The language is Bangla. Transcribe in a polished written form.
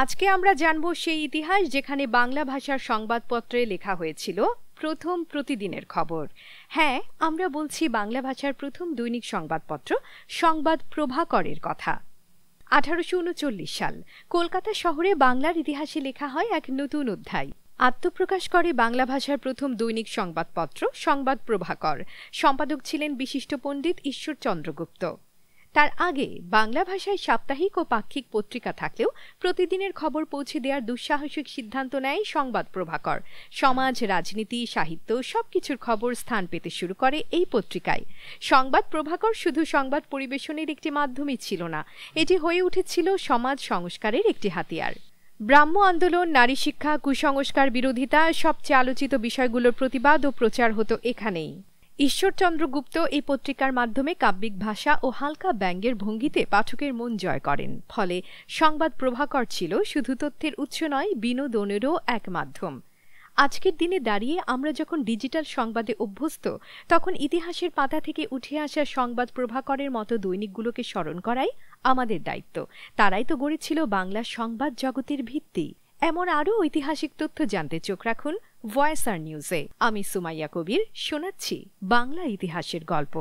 আজকে আমরা জানব সেই ইতিহাস যেখানে বাংলা ভাষার সংবাদপত্রে লেখা হয়েছিল প্রথম প্রতিদিনের খবর। হ্যাঁ, আমরা বলছি বাংলা ভাষার প্রথম দৈনিক সংবাদপত্র সংবাদ প্রভাকরের কথা। 1839 সাল কলকাতা শহরে বাংলার ইতিহাসে লেখা হয় এক নতুন অধ্যায়। আত্মপ্রকাশ করে বাংলা ভাষার প্রথম দৈনিক সংবাদপত্র সংবাদ প্রভাকর। সম্পাদক ছিলেন বিশিষ্ট পণ্ডিত ঈশ্বরচন্দ্র গুপ্ত। তার আগে বাংলা ভাষায় সাপ্তাহিক ও পাক্ষিক পত্রিকা থাকলেও প্রতিদিনের খবর পৌঁছে দেওয়ার দুঃসাহসিক সিদ্ধান্ত নেয় সংবাদ প্রভাকর। সমাজ, রাজনীতি, সাহিত্য সবকিছুর খবর স্থান পেতে শুরু করে এই পত্রিকায়। সংবাদ প্রভাকর শুধু সংবাদ পরিবেশনের একটি মাধ্যমই ছিল না, এটি হয়ে উঠেছিল সমাজ সংস্কারের একটি হাতিয়ার। ব্রাহ্ম আন্দোলন, নারী শিক্ষা, কুসংস্কার বিরোধিতা সবচেয়ে আলোচিত বিষয়গুলোর প্রতিবাদ ও প্রচার হতো এখানেই। ঈশ্বরচন্দ্র গুপ্ত এই পত্রিকার মাধ্যমে কাব্যিক ভাষা ও হালকা ব্যঙ্গের ভঙ্গিতে পাঠকের মন জয় করেন। ফলে সংবাদ প্রভাকর ছিল শুধু তথ্যের উৎস নয়, বিনোদনেরও এক মাধ্যম। আজকের দিনে দাঁড়িয়ে আমরা যখন ডিজিটাল সংবাদে অভ্যস্ত, তখন ইতিহাসের পাতা থেকে উঠে আসা সংবাদ প্রভাকরের মতো দৈনিকগুলোকে স্মরণ করাই আমাদের দায়িত্ব। তারাই তো গড়েছিল বাংলা সংবাদ জগতের ভিত্তি। এমন আরও ঐতিহাসিক তথ্য জানতে চোখ রাখুন ভয়েস আর নিউজে। আমি সুমাইয়া কবির শোনাচ্ছি বাংলা ইতিহাসের গল্প।